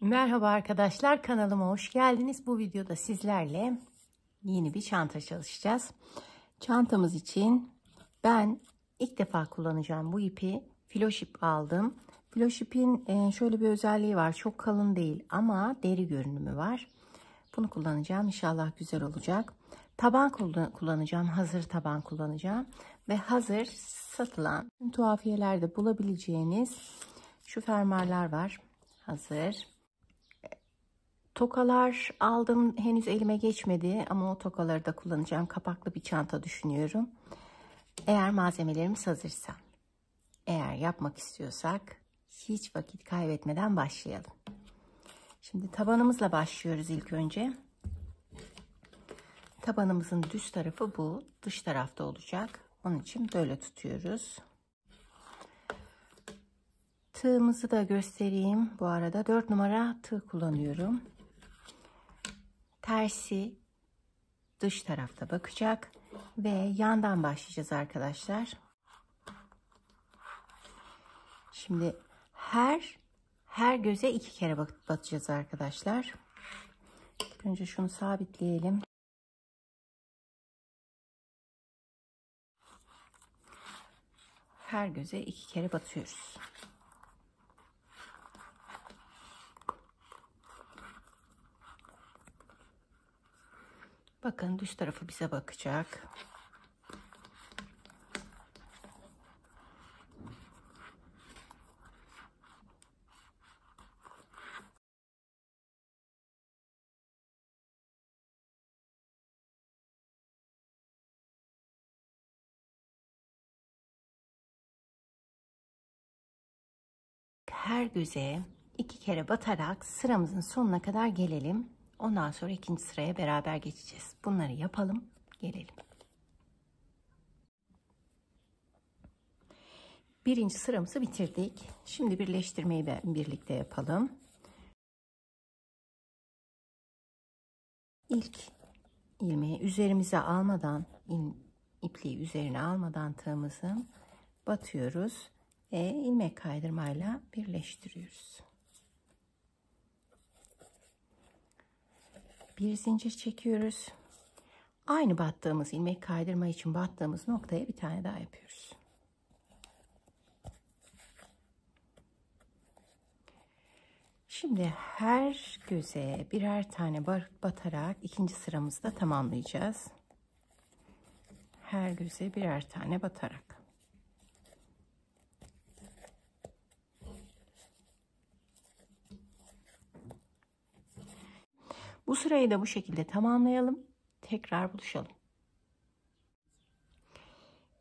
Merhaba arkadaşlar, kanalıma hoş geldiniz. Bu videoda sizlerle yeni bir çanta çalışacağız. Çantamız için ben ilk defa kullanacağım bu ipi. Filoşip aldım. Filoşip'in şöyle bir özelliği var. Çok kalın değil ama deri görünümü var. Bunu kullanacağım. İnşallah güzel olacak. Taban kullanacağım. Hazır taban kullanacağım. Ve hazır satılan tuhafiyelerde bulabileceğiniz şu fermuarlar var. Hazır. Tokalar aldım, henüz elime geçmedi ama o tokaları da kullanacağım. Kapaklı bir çanta düşünüyorum. Eğer malzemelerimiz hazırsa, eğer yapmak istiyorsak hiç vakit kaybetmeden başlayalım. Şimdi tabanımızla başlıyoruz ilk önce. Tabanımızın düz tarafı bu, dış tarafta olacak. Onun için böyle tutuyoruz. Tığımızı da göstereyim. Bu arada 4 numara tığ kullanıyorum. Tersi dış tarafta bakacak ve yandan başlayacağız arkadaşlar. Şimdi her göze 2 kere batacağız arkadaşlar. Önce şunu sabitleyelim. Her göze 2 kere batıyoruz. Bakın dış tarafı bize bakacak. Her göze 2 kere batarak sıramızın sonuna kadar gelelim. Ondan sonra ikinci sıraya beraber geçeceğiz. Bunları yapalım, gelelim. Birinci sıramızı bitirdik. Şimdi birleştirmeyi birlikte yapalım. İlk ilmeği üzerimize almadan, ipliği üzerine almadan tığımızın batıyoruz ve ilmek kaydırmayla birleştiriyoruz. Bir zincir çekiyoruz. Aynı battığımız ilmek kaydırma için battığımız noktaya bir tane daha yapıyoruz. Şimdi her göze birer tane batarak ikinci sıramızı da tamamlayacağız. Her göze birer tane batarak. Bu sırayı da bu şekilde tamamlayalım. Tekrar buluşalım.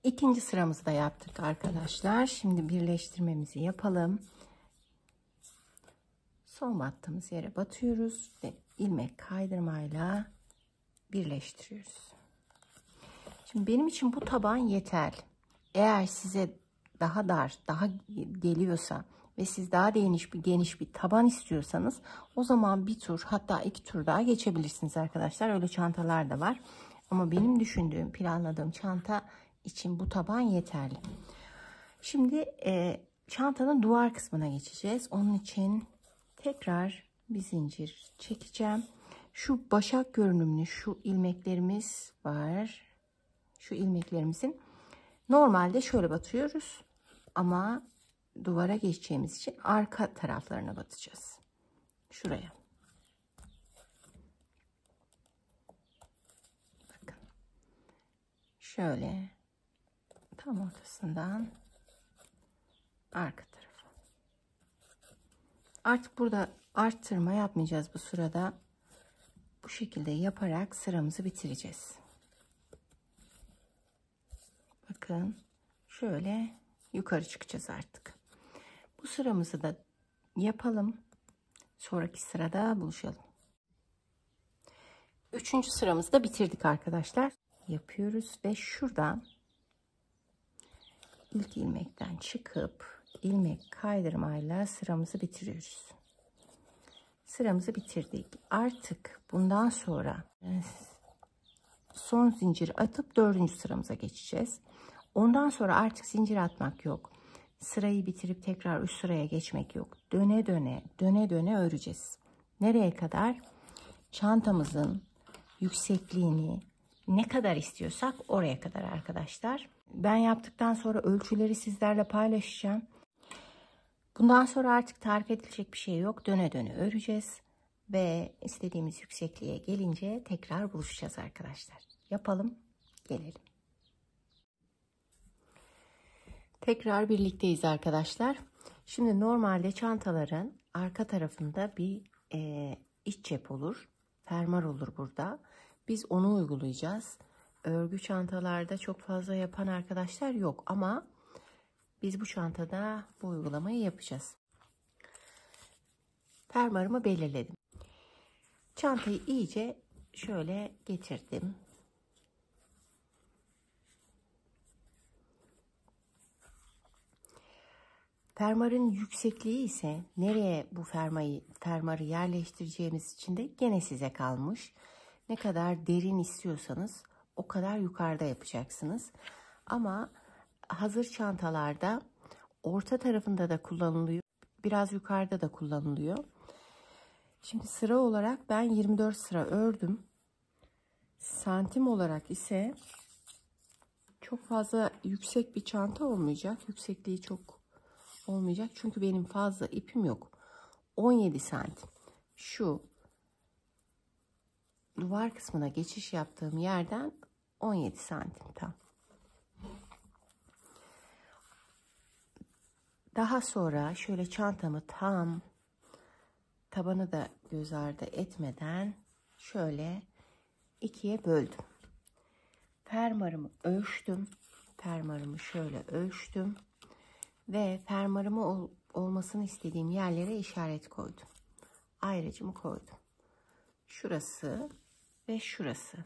İkinci sıramızı da yaptık arkadaşlar. Şimdi birleştirmemizi yapalım. Son battığımız yere batıyoruz ve ilmek kaydırmayla birleştiriyoruz. Şimdi benim için bu taban yeterli. Eğer size daha dar, daha geliyorsa ve siz daha geniş bir taban istiyorsanız o zaman bir tur, hatta 2 tur daha geçebilirsiniz arkadaşlar. Öyle çantalar da var. Ama benim düşündüğüm, planladığım çanta için bu taban yeterli. Şimdi çantanın duvar kısmına geçeceğiz. Onun için tekrar bir zincir çekeceğim. Şu başak görünümlü şu ilmeklerimiz var. Şu ilmeklerimizin normalde şöyle batıyoruz. Ama duvara geçeceğimiz için arka taraflarına batacağız. Şuraya. Bakın. Şöyle tam ortasından arka tarafa. Artık burada arttırma yapmayacağız bu sırada. Bu şekilde yaparak sıramızı bitireceğiz. Bakın şöyle yukarı çıkacağız artık. Bu sıramızı da yapalım. Sonraki sırada buluşalım. Üçüncü sıramızı da bitirdik arkadaşlar. Yapıyoruz ve şuradan ilk ilmekten çıkıp ilmek kaydırmayla sıramızı bitiriyoruz. Sıramızı bitirdik. Artık bundan sonra son zincir atıp 4. sıramıza geçeceğiz. Ondan sonra artık zincir atmak yok. sırayı bitirip tekrar üst sıraya geçmek yok. Döne döne öreceğiz. Nereye kadar? Çantamızın yüksekliğini ne kadar istiyorsak oraya kadar arkadaşlar. Ben yaptıktan sonra ölçüleri sizlerle paylaşacağım. Bundan sonra artık tarif edilecek bir şey yok. Döne döne öreceğiz. Ve istediğimiz yüksekliğe gelince tekrar buluşacağız arkadaşlar. Yapalım, gelelim. Tekrar birlikteyiz arkadaşlar. Şimdi normalde çantaların arka tarafında bir iç cep olur. Fermuar olur burada. Biz onu uygulayacağız. Örgü çantalarda çok fazla yapan arkadaşlar yok ama biz bu çantada bu uygulamayı yapacağız. Fermuarımı belirledim. Çantayı iyice şöyle getirdim. Fermuarın yüksekliği ise nereye bu fermuarı yerleştireceğimiz için de gene size kalmış. Ne kadar derin istiyorsanız o kadar yukarıda yapacaksınız. Ama hazır çantalarda orta tarafında da kullanılıyor. Biraz yukarıda da kullanılıyor. Şimdi sıra olarak ben 24 sıra ördüm. Santim olarak ise çok fazla yüksek bir çanta olmayacak. Yüksekliği çok olmayacak. Çünkü benim fazla ipim yok. 17 santim. Şu duvar kısmına geçiş yaptığım yerden 17 santim tam. Daha sonra şöyle çantamı tam tabanı da göz ardı etmeden şöyle ikiye böldüm. Fermuarımı ölçtüm. Fermuarımı şöyle ölçtüm. Ve fermuarımı olmasını istediğim yerlere işaret koydum. Ayrıcımı koydum. Şurası ve şurası.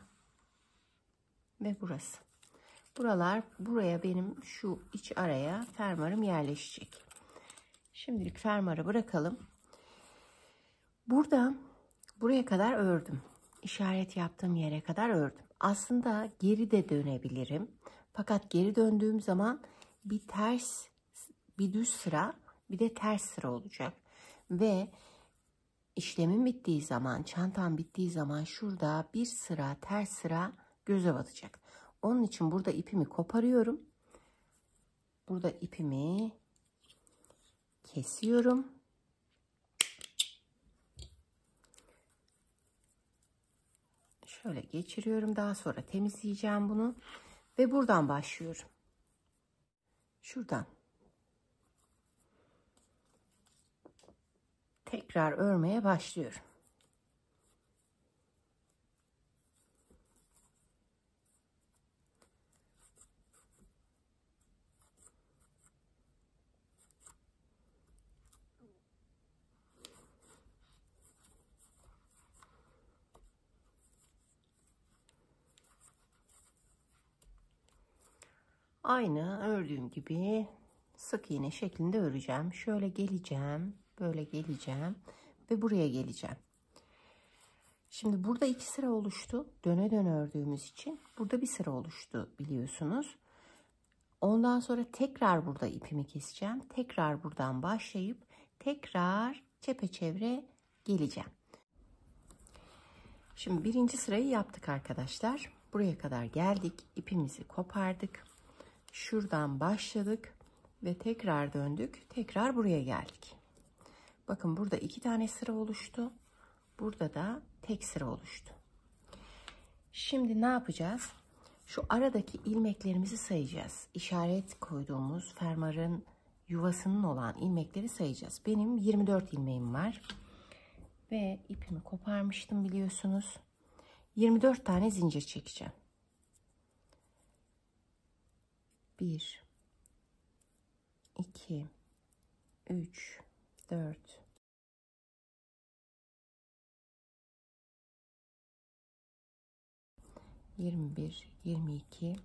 Ve burası. Buraya benim şu iç araya fermuarım yerleşecek. Şimdilik fermuarı bırakalım. Buraya kadar ördüm. İşaret yaptığım yere kadar ördüm. Aslında geri de dönebilirim. Fakat geri döndüğüm zaman bir düz sıra, bir de ters sıra olacak. Ve işlemim bittiği zaman, çantam bittiği zaman şurada bir sıra ters sıra göze batacak. Onun için burada ipimi koparıyorum. Burada ipimi kesiyorum. Şöyle geçiriyorum. Daha sonra temizleyeceğim bunu. Ve buradan başlıyorum. Şuradan. Tekrar örmeye başlıyorum. Aynı ördüğüm gibi sık iğne şeklinde öreceğim. Şöyle geleceğim, böyle geleceğim ve buraya geleceğim. Şimdi burada 2 sıra oluştu. Döne döne ördüğümüz için burada bir sıra oluştu biliyorsunuz. Ondan sonra tekrar burada ipimi keseceğim. Tekrar buradan başlayıp tekrar çepeçevre geleceğim. Şimdi birinci sırayı yaptık arkadaşlar. Buraya kadar geldik. İpimizi kopardık. Şuradan başladık ve tekrar döndük. Tekrar buraya geldik. Bakın burada 2 tane sıra oluştu. Burada da tek sıra oluştu. Şimdi ne yapacağız? Şu aradaki ilmeklerimizi sayacağız. İşaret koyduğumuz fermuarın yuvasının olan ilmekleri sayacağız. Benim 24 ilmeğim var. Ve ipimi koparmıştım biliyorsunuz. 24 tane zincir çekeceğim. 1 2 3 4 21 22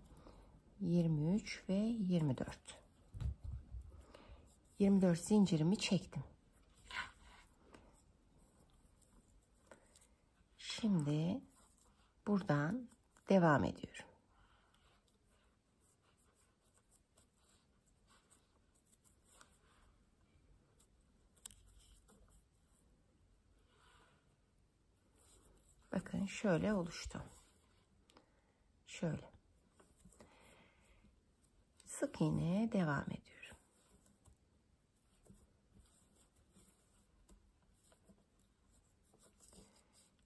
23 ve 24 zincirimi çektim. Şimdi buradan devam ediyorum. Bakın şöyle oluştu. Şöyle. Sık iğneye devam ediyorum.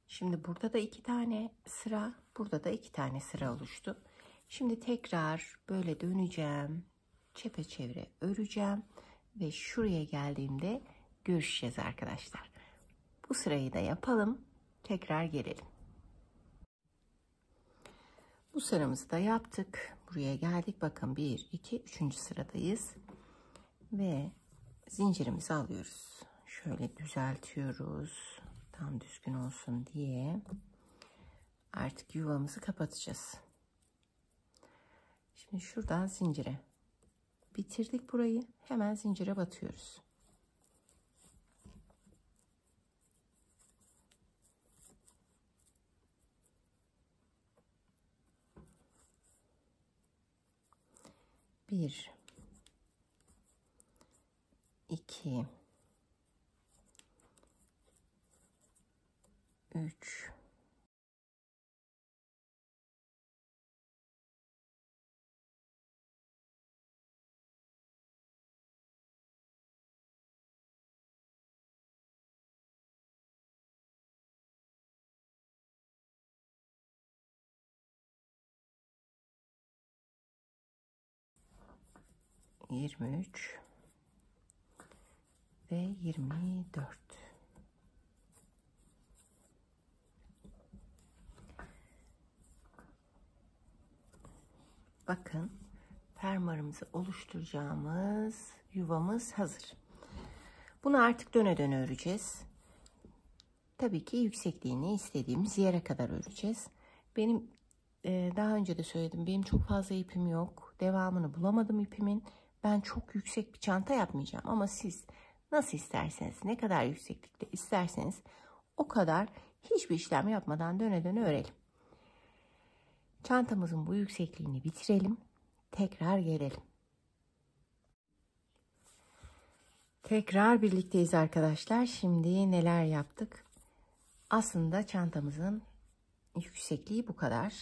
Şimdi burada da 2 tane sıra, burada da 2 tane sıra oluştu. Şimdi tekrar böyle döneceğim. Çepeçevre öreceğim ve şuraya geldiğimde görüşeceğiz arkadaşlar. Bu sırayı da yapalım. Tekrar gelelim. Bu sıramızı da yaptık. Buraya geldik. Bakın 1, 2, 3. sıradayız. Ve zincirimizi alıyoruz. Şöyle düzeltiyoruz. Tam düzgün olsun diye. Artık yuvamızı kapatacağız. Şimdi şuradan zincire bitirdik burayı. Hemen zincire batıyoruz. Bir, iki, üç, yirmi üç ve 24. Bakın fermuarımızı oluşturacağımız yuvamız hazır. Bunu artık döne döne öreceğiz. Tabii ki yüksekliğini istediğimiz yere kadar öreceğiz. Benim daha önce de söyledim, benim çok fazla ipim yok. Devamını bulamadım ipimin. Ben çok yüksek bir çanta yapmayacağım ama siz nasıl isterseniz, ne kadar yükseklikte isterseniz o kadar, hiçbir işlem yapmadan döne döne örelim. Çantamızın bu yüksekliğini bitirelim. Tekrar gelelim. Tekrar birlikteyiz arkadaşlar. Şimdi neler yaptık? Aslında çantamızın yüksekliği bu kadar.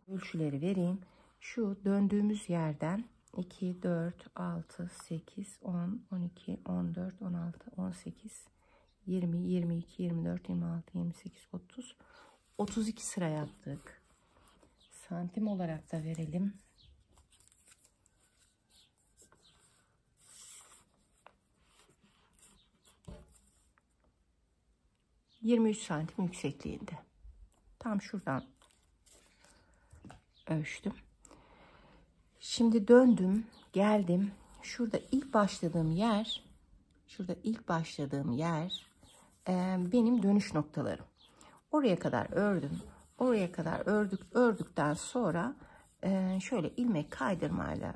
Ölçüleri vereyim. Şu döndüğümüz yerden 2, 4, 6, 8, 10, 12, 14, 16, 18, 20, 22, 24, 26, 28, 30, 32 sıra yaptık. Santim olarak da verelim. ...23 santim yüksekliğinde. Tam şuradan ölçtüm. Şimdi döndüm, geldim. Şurada ilk başladığım yer benim dönüş noktalarım. Oraya kadar ördüm. Oraya kadar ördükten sonra şöyle ilmek kaydırmayla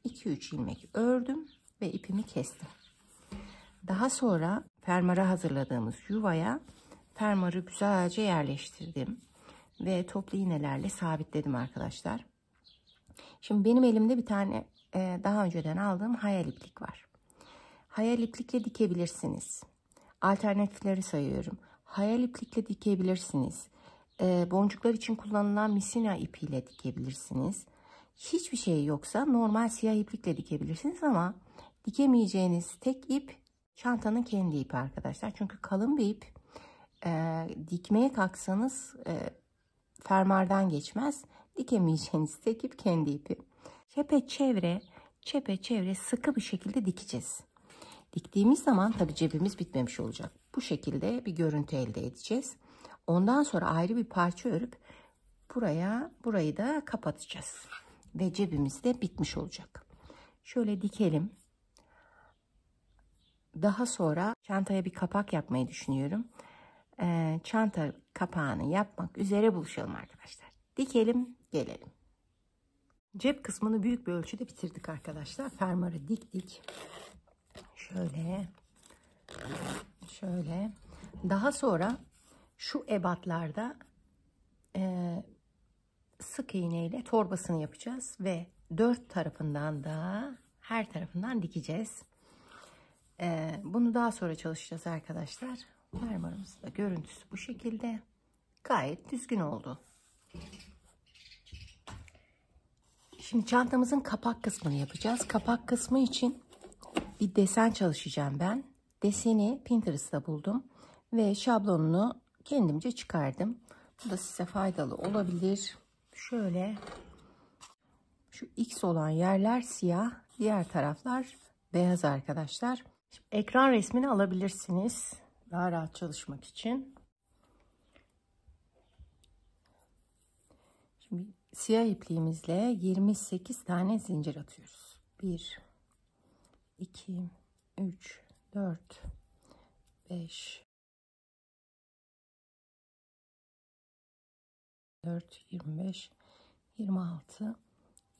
2-3 ilmek ördüm ve ipimi kestim. Daha sonra fermuara hazırladığımız yuvaya fermuarı güzelce yerleştirdim ve toplu iğnelerle sabitledim arkadaşlar. Şimdi benim elimde bir tane daha önceden aldığım hayal iplik var. Hayal iplikle dikebilirsiniz. Alternatifleri sayıyorum. Hayal iplikle dikebilirsiniz. Boncuklar için kullanılan misina ipiyle dikebilirsiniz. Hiçbir şey yoksa normal siyah iplikle dikebilirsiniz ama dikemeyeceğiniz tek ip çantanın kendi ipi arkadaşlar. Çünkü kalın bir ip, dikmeye kalksanız fermuardan geçmez. Dikemeyeceğiniz tek ip kendi ipi. Çepeçevre sıkı bir şekilde dikeceğiz. Diktiğimiz zaman tabii cebimiz bitmemiş olacak. Bu şekilde bir görüntü elde edeceğiz. Ondan sonra ayrı bir parça örüp burayı da kapatacağız. Ve cebimiz de bitmiş olacak. Şöyle dikelim. Daha sonra çantaya bir kapak yapmayı düşünüyorum. Çanta kapağını yapmak üzere buluşalım arkadaşlar. Dikelim, gelelim. Cep kısmını büyük bir ölçüde bitirdik arkadaşlar. Fermuarı diktik. Şöyle. Daha sonra şu ebatlarda sık iğne ile torbasını yapacağız ve dört tarafından da her tarafından dikeceğiz. Bunu daha sonra çalışacağız arkadaşlar. Fermuarımızın da görüntüsü bu şekilde. Gayet düzgün oldu. Şimdi çantamızın kapak kısmını yapacağız. Kapak kısmı için bir desen çalışacağım ben. Deseni Pinterest'ta buldum ve şablonunu kendimce çıkardım. Bu da size faydalı olabilir. Şöyle, şu X olan yerler siyah, diğer taraflar beyaz arkadaşlar. Şimdi ekran resmini alabilirsiniz daha rahat çalışmak için. Şimdi siyah ipliğimizle 28 tane zincir atıyoruz. 1, 2, 3, 4, 5, 4, 25, 26,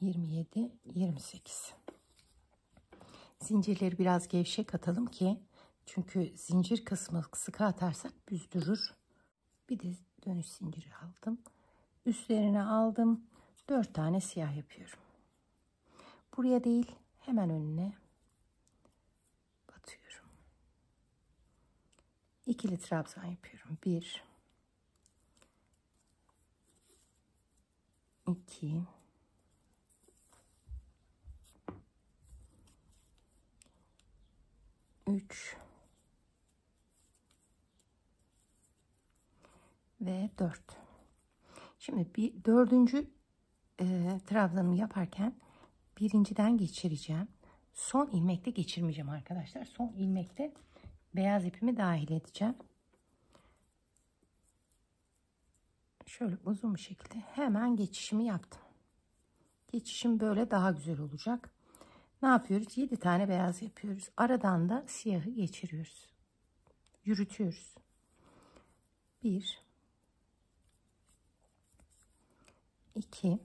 27, 28. Zincirleri biraz gevşek atalım ki, çünkü zincir kısmı sıkı atarsak büzdürür. Bir de dönüş zinciri aldım. Üstlerine aldım. 4 tane siyah yapıyorum. Buraya değil, hemen önüne batıyorum. İkili trabzan yapıyorum. 1, 2, 3 ve 4. Şimdi bir dördüncü trabzanımı yaparken birinciden geçireceğim. Son ilmekte geçirmeyeceğim arkadaşlar. Son ilmekte beyaz ipimi dahil edeceğim. Şöyle uzun bir şekilde hemen geçişimi yaptım. Geçişim böyle daha güzel olacak. Ne yapıyoruz? 7 tane beyaz yapıyoruz. Aradan da siyahı geçiriyoruz. Yürütüyoruz. 1, 2,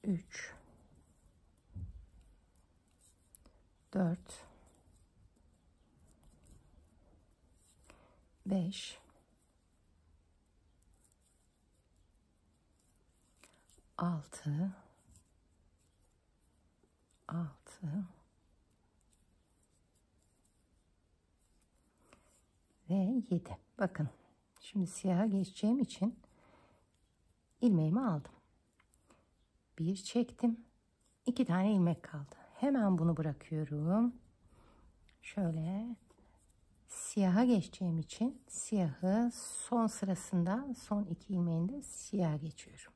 3, 4, 5, 6, ve 7. Bakın, şimdi siyaha geçeceğim için ilmeğimi aldım. Bir çektim. 2 tane ilmek kaldı. Hemen bunu bırakıyorum. Şöyle siyaha geçeceğim için siyahı son sırasında, son 2 ilmeğinde siyah geçiyorum.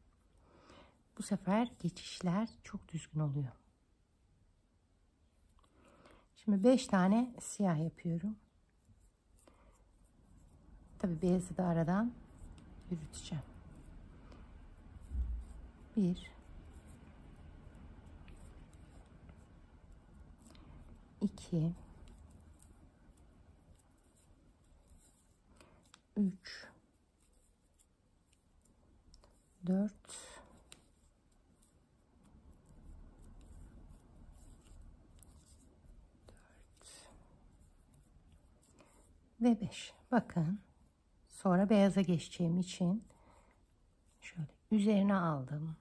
Bu sefer geçişler çok düzgün oluyor. Şimdi 5 tane siyah yapıyorum. Tabii beyazı da aradan yürüteceğim. 1, 2, 3, 4, 5. Bakın, sonra beyaza geçeceğim için şöyle üzerine aldım.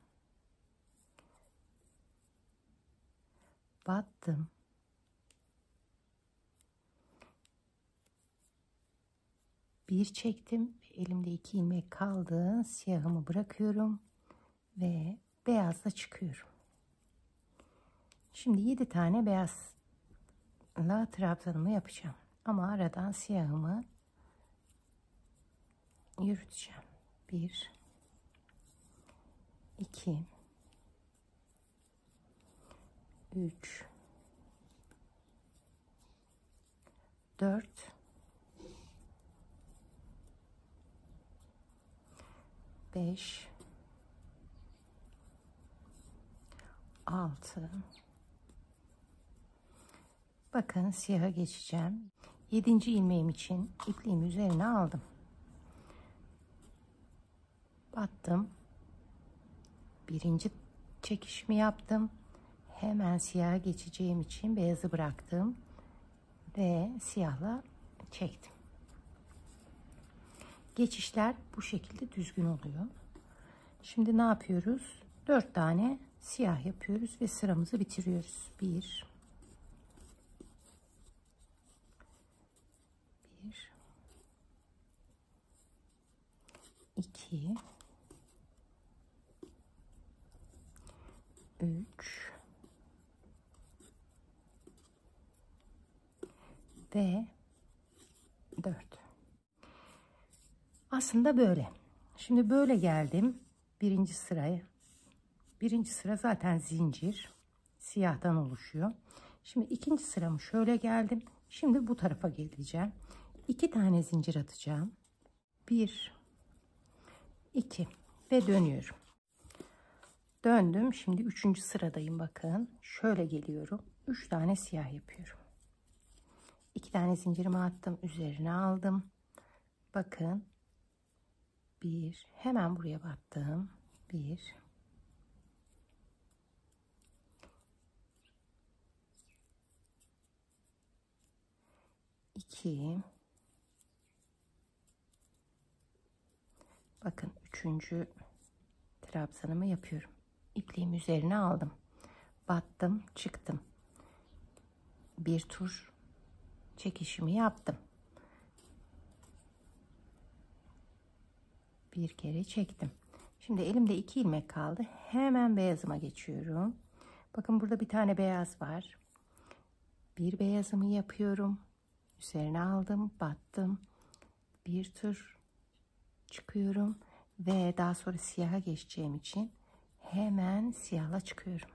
Battım. Bir çektim. Elimde 2 ilmek kaldı. Siyahımı bırakıyorum ve beyazla çıkıyorum. Şimdi 7 tane beyazla trabzanımı yapacağım. Ama aradan siyahımı yürüteceğim. 1, 2, 3, 4, 5, 6. Bakın, siyaha geçeceğim. 7. ilmeğim için ipliğimi üzerine aldım. Battım. Birinci çekişimi yaptım. Hemen siyaha geçeceğim için beyazı bıraktım ve siyahla çektim. Geçişler bu şekilde düzgün oluyor. Şimdi ne yapıyoruz? 4 tane siyah yapıyoruz ve sıramızı bitiriyoruz. 1, 2, 3 ve 4. Aslında böyle. Şimdi böyle geldim birinci sıraya. Birinci sıra zaten zincir, siyahtan oluşuyor. Şimdi ikinci sıramı şöyle geldim. Şimdi bu tarafa geleceğim. 2 tane zincir atacağım. 1, 2 ve dönüyorum. Döndüm. Şimdi 3. sıradayım. Bakın şöyle geliyorum. 3 tane siyah yapıyorum. 2 tane zincirimi attım, üzerine aldım. Bakın 1, hemen buraya battım. 1, 2, bakın 3. trabzanımı yapıyorum. İpliğimi üzerine aldım. Battım, çıktım. Bir tur çekişimi yaptım. Bir kere çektim. Şimdi elimde 2 ilmek kaldı. Hemen beyazıma geçiyorum. Bakın burada bir tane beyaz var. Bir beyazımı yapıyorum. Üzerine aldım, battım. Bir tur çıkıyorum ve daha sonra siyaha geçeceğim için hemen siyahla çıkıyorum.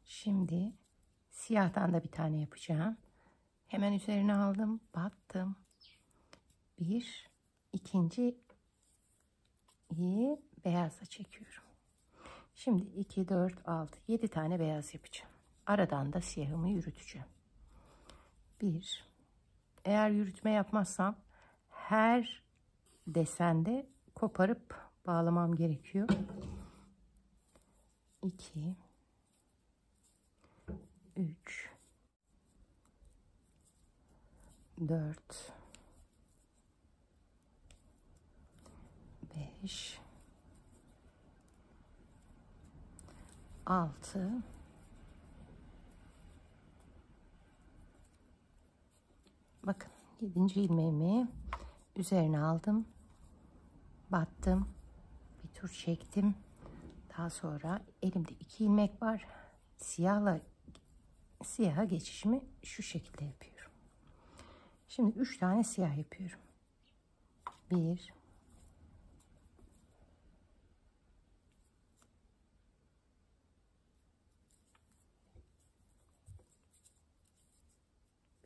Şimdi siyahtan da bir tane yapacağım. Hemen üzerine aldım, battım. Bir, ikinciyi beyazla çekiyorum. Şimdi 2, 4, 6, 7 tane beyaz yapacağım. Aradan da siyahımı yürüteceğim. 1, eğer yürütme yapmazsam her desende koparıp bağlamam gerekiyor. 2, 3, 4, 5, 6, bakın 7. ilmeğimi üzerine aldım, battım, bir tur çektim. Daha sonra elimde 2 ilmek var. Siyaha geçişimi şu şekilde yapıyorum. Şimdi 3 tane siyah yapıyorum. 1,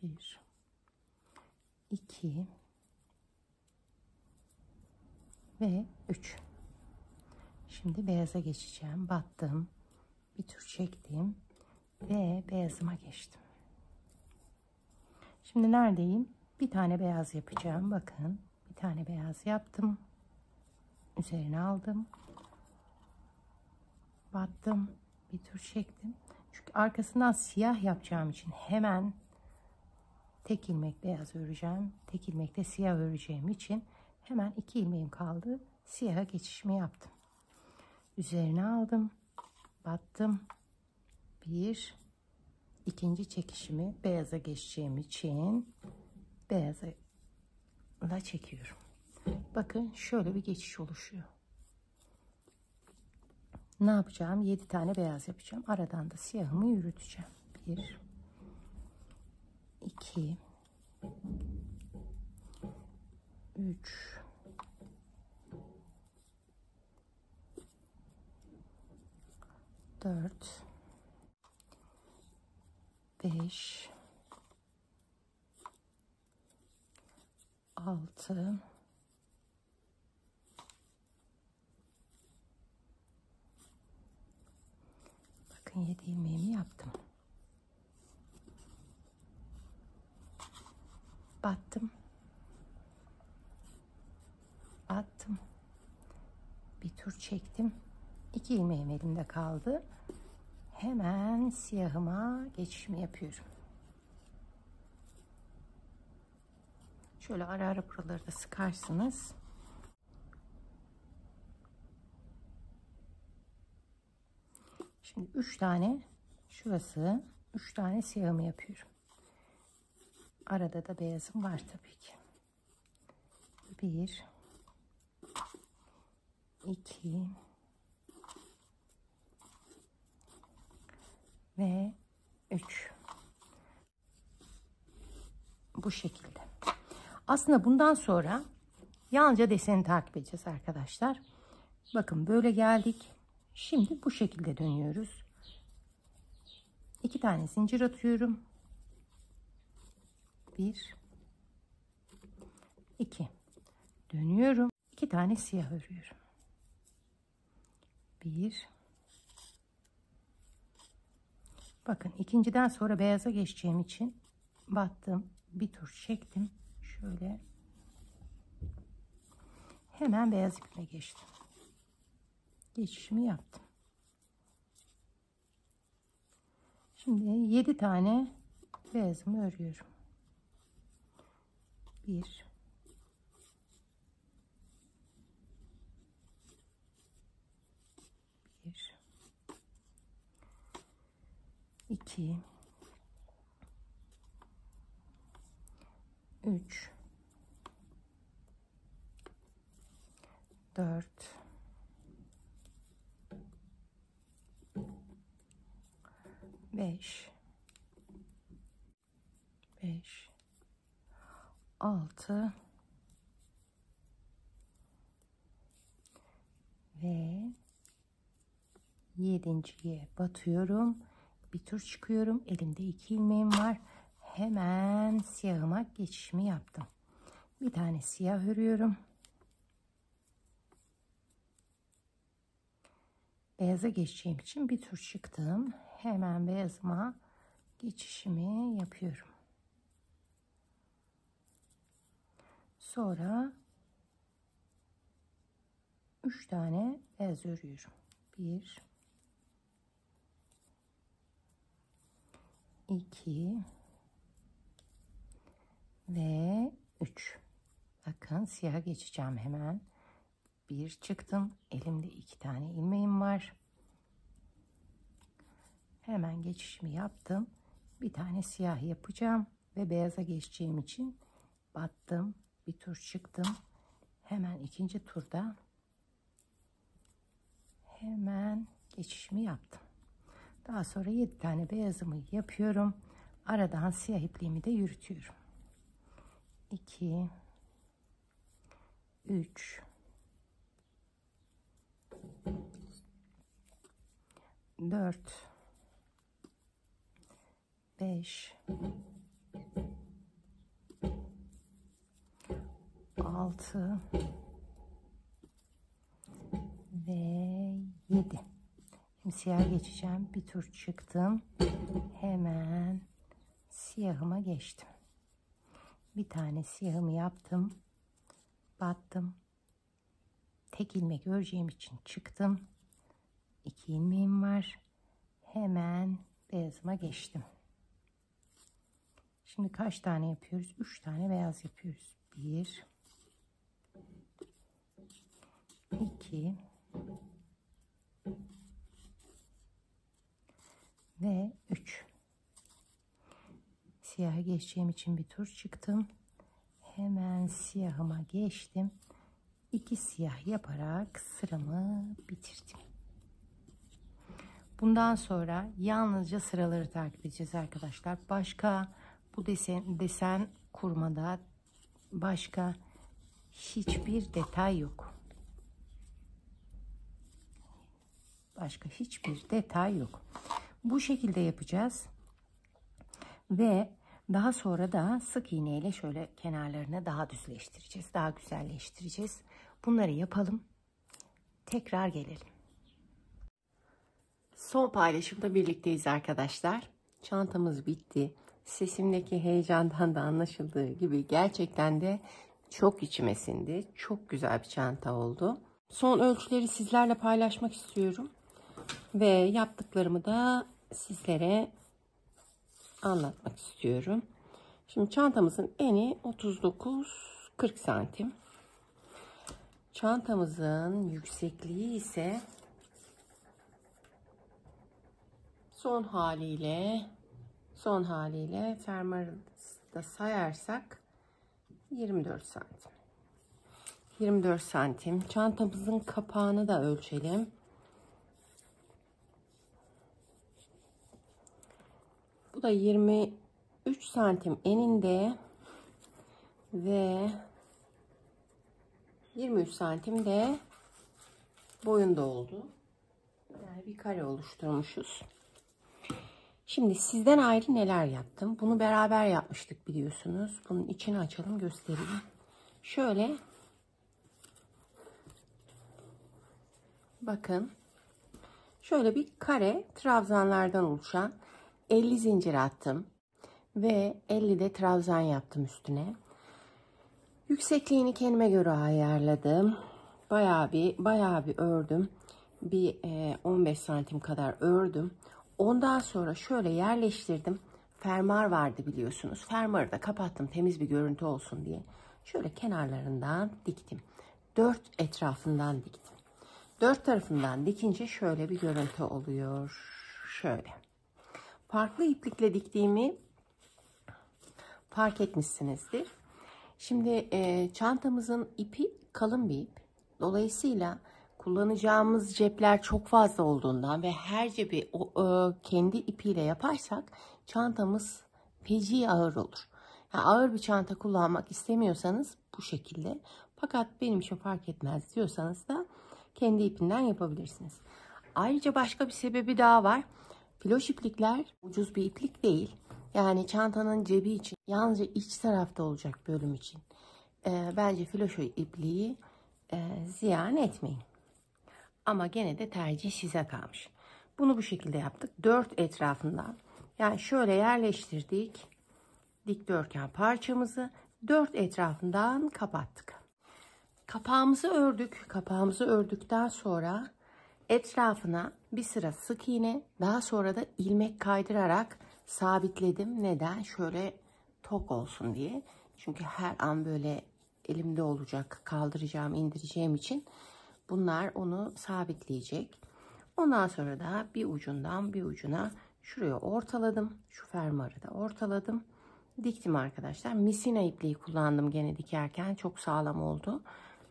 1, 2 ve 3. Şimdi beyaza geçeceğim. Battım. Bir tur çektim ve beyazıma geçtim. Şimdi neredeyim? Bir tane beyaz yapacağım. Bakın, bir tane beyaz yaptım. Üzerine aldım. Battım. Bir tur çektim. Çünkü arkasından siyah yapacağım için hemen tek ilmek beyaz öreceğim. Tek ilmekte siyah öreceğim için hemen 2 ilmeğim kaldı. Siyaha geçişimi yaptım. Üzerine aldım. Battım. Bir, ikinci çekişimi beyaza geçeceğim için beyaza çekiyorum. Bakın şöyle bir geçiş oluşuyor. Ne yapacağım? 7 tane beyaz yapacağım. Aradan da siyahımı yürüteceğim. 1, 2, 3, 4, 5, 6, 7 ilmeğimi yaptım. Battım. Battım. Bir tur çektim. 2 ilmeğim elimde kaldı. Hemen siyahıma geçişimi yapıyorum. Şöyle ara ara buraları da sıkarsınız. Şimdi 3 tane şurası, 3 tane siyahımı yapıyorum. Arada da beyazım var tabii ki. 1 2 ve 3. Bu şekilde. Aslında bundan sonra yalnızca deseni takip edeceğiz arkadaşlar. Bakın böyle geldik. Şimdi bu şekilde dönüyoruz. 2 tane zincir atıyorum. 1 2 dönüyorum. 2 tane siyah örüyorum. 1 bakın ikinciden sonra beyaza geçeceğim için battım. Bir tur çektim. Şöyle hemen beyaz ipime geçtim. Geçişimi yaptım. Şimdi 7 tane beyazımı örüyorum. 1 1 2 3 4 5 6 ve 7.'ye batıyorum. Bir tur çıkıyorum. Elimde 2 ilmeğim var. Hemen siyahıma geçişimi yaptım. Bir tane siyah örüyorum. Beyaza geçeceğim için bir tur çıktım. Hemen beyazıma geçişimi yapıyorum. Sonra 3 tane beyaz örüyorum. 1 2 ve 3. Bakın siyaha geçeceğim hemen. 1 çıktım. Elimde 2 tane ilmeğim var. Hemen geçişimi yaptım. Bir tane siyah yapacağım ve beyaza geçeceğim için battım. Bir tur çıktım. Hemen ikinci turda hemen geçişimi yaptım. Daha sonra 7 tane beyazımı yapıyorum. Aradan siyah ipliğimi de yürütüyorum. 2 3 4 5 6 ve 7. Şimdi siyah geçeceğim. Bir tur çıktım. Hemen siyahıma geçtim. Bir tane siyahımı yaptım. Battım. Tek ilmek öreceğim için çıktım. 2 ilmeğim var. Hemen beyazıma geçtim. Şimdi kaç tane yapıyoruz? 3 tane beyaz yapıyoruz. 1 2 ve 3. Siyaha geçeceğim için bir tur çıktım. Hemen siyahıma geçtim. 2 siyah yaparak sıramı bitirdim. Bundan sonra yalnızca sıraları takip edeceğiz arkadaşlar. Başka bu desen kurmada başka hiçbir detay yok. Başka hiçbir detay yok. Bu şekilde yapacağız. Ve daha sonra da sık iğne ile şöyle kenarlarını daha düzleştireceğiz. Daha güzelleştireceğiz. Bunları yapalım. Tekrar gelelim. Son paylaşımda birlikteyiz arkadaşlar. Çantamız bitti. Sesimdeki heyecandan da anlaşıldığı gibi gerçekten de çok içime sindi. Çok güzel bir çanta oldu. Son ölçüleri sizlerle paylaşmak istiyorum. Ve yaptıklarımı da sizlere anlatmak istiyorum. Şimdi çantamızın eni 39-40 santim. Çantamızın yüksekliği ise son haliyle fermuarı da sayarsak 24 santim. 24 santim. Çantamızın kapağını da ölçelim. Bu da 23 santim eninde ve 23 santim de boyunda oldu. Yani bir kare oluşturmuşuz. Şimdi sizden ayrı neler yaptım? Bunu beraber yapmıştık biliyorsunuz. Bunun içini açalım, göstereyim. Şöyle bakın. Şöyle bir kare trabzanlardan oluşan 50 zincir attım. Ve 50 de trabzan yaptım üstüne. Yüksekliğini kendime göre ayarladım. Bayağı bir ördüm. Bir 15 santim kadar ördüm. Ondan sonra şöyle yerleştirdim. Fermuar vardı biliyorsunuz. Fermuarı da kapattım temiz bir görüntü olsun diye. Şöyle kenarlarından diktim. 4 etrafından diktim. 4 tarafından dikince şöyle bir görüntü oluyor. Şöyle. Farklı iplikle diktiğimi fark etmişsinizdir. Şimdi çantamızın ipi kalın bir ip. Dolayısıyla kullanacağımız cepler çok fazla olduğundan ve her cebi kendi ipiyle yaparsak çantamız feci ağır olur. Yani ağır bir çanta kullanmak istemiyorsanız bu şekilde. Fakat benim için fark etmez diyorsanız da kendi ipinden yapabilirsiniz. Ayrıca başka bir sebebi daha var. Filoş iplikler ucuz bir iplik değil. Yani çantanın cebi için yalnızca iç tarafta olacak bölüm için. Bence filoş ipliği ziyan etmeyin. Ama gene de tercih size kalmış. Bunu bu şekilde yaptık. 4 etrafından. Yani şöyle yerleştirdik. Dikdörtgen parçamızı 4 etrafından kapattık. Kapağımızı ördük. Kapağımızı ördükten sonra etrafına bir sıra sık iğne, daha sonra da ilmek kaydırarak sabitledim. Neden? Şöyle tok olsun diye. Çünkü her an böyle elimde olacak, kaldıracağım, indireceğim için bunlar onu sabitleyecek. Ondan sonra da bir ucundan bir ucuna şuraya ortaladım. Şu fermuarı da ortaladım. Diktim arkadaşlar. Misina ipliği kullandım gene dikerken. Çok sağlam oldu.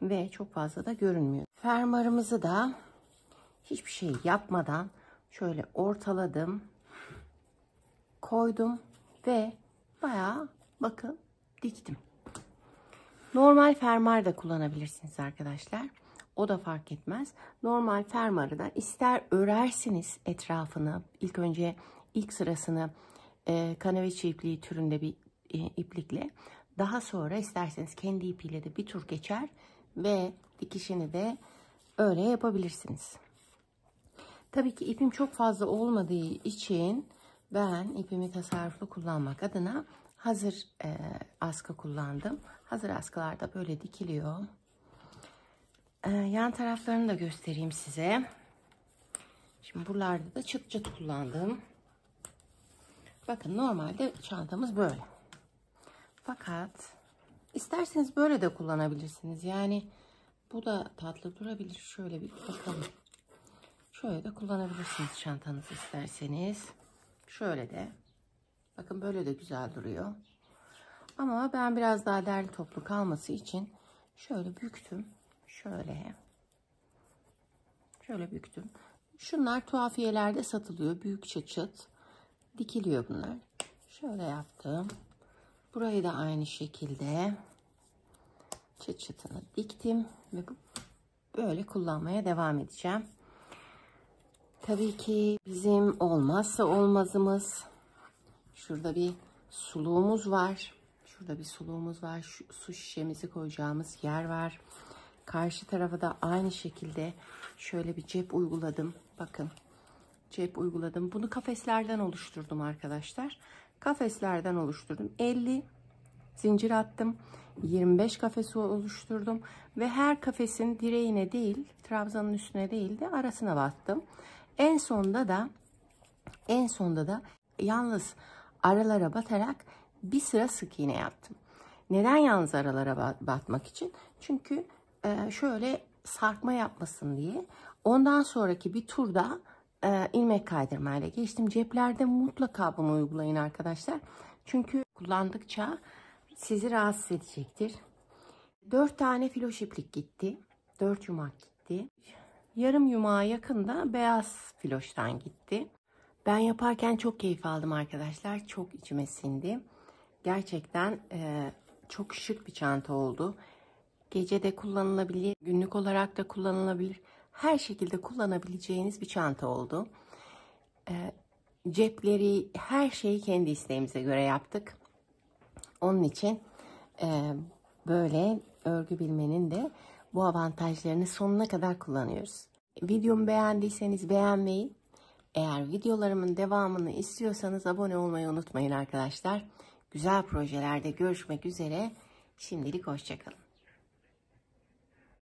Ve çok fazla da görünmüyor. Fermuarımızı da hiçbir şey yapmadan şöyle ortaladım. Koydum. Ve bayağı bakın diktim. Normal fermuar da kullanabilirsiniz arkadaşlar. O da fark etmez. Normal fermuarı da ister örersiniz etrafını. İlk önce ilk sırasını kaneviçe ipliği türünde bir iplikle. Daha sonra isterseniz kendi ipiyle de bir tur geçer ve dikişini de öyle yapabilirsiniz. Tabii ki ipim çok fazla olmadığı için ben ipimi tasarruflu kullanmak adına hazır askı kullandım. Hazır askılarda böyle dikiliyor. Yan taraflarını da göstereyim size. Şimdi buralarda da çıt çıt kullandım. Bakın normalde çantamız böyle. Fakat isterseniz böyle de kullanabilirsiniz. Yani bu da tatlı durabilir. Şöyle bir bakalım. Şöyle de kullanabilirsiniz çantanızı isterseniz. Şöyle de. Bakın böyle de güzel duruyor. Ama ben biraz daha derli toplu kalması için şöyle büktüm. Şöyle büktüm. Şunlar tuhafiyelerde satılıyor. Büyük çıt çıt. Dikiliyor bunlar. Şöyle yaptım. Burayı da aynı şekilde çıt çıtını diktim. Ve böyle kullanmaya devam edeceğim. Tabii ki bizim olmazsa olmazımız. Şurada bir suluğumuz var. Şurada bir suluğumuz var. Şu su şişemizi koyacağımız yer var. Karşı tarafa da aynı şekilde şöyle bir cep uyguladım. Bakın cep uyguladım. Bunu kafeslerden oluşturdum arkadaşlar. Kafeslerden oluşturdum. 50 zincir attım. 25 kafesi oluşturdum. Ve her kafesin direğine değil, trabzanın üstüne değil de arasına battım. En sonda da yalnız aralara batarak bir sıra sık iğne yaptım. Neden yalnız aralara batmak için? Çünkü şöyle sarkma yapmasın diye. Ondan sonraki bir turda ilmek kaydırmayla geçtim. Ceplerde mutlaka bunu uygulayın arkadaşlar. Çünkü kullandıkça sizi rahatsız edecektir. 4 tane filoş iplik gitti. 4 yumak gitti. Yarım yumağa yakın da beyaz filoştan gitti. Ben yaparken çok keyif aldım arkadaşlar. Çok içime sindi. Gerçekten çok şık bir çanta oldu. Gece de kullanılabilir, günlük olarak da kullanılabilir. Her şekilde kullanabileceğiniz bir çanta oldu. Cepleri, her şeyi kendi isteğimize göre yaptık. Onun için böyle örgü bilmenin de bu avantajlarını sonuna kadar kullanıyoruz. Videomu beğendiyseniz beğenmeyi, eğer videolarımın devamını istiyorsanız abone olmayı unutmayın arkadaşlar. Güzel projelerde görüşmek üzere. Şimdilik hoşça kalın.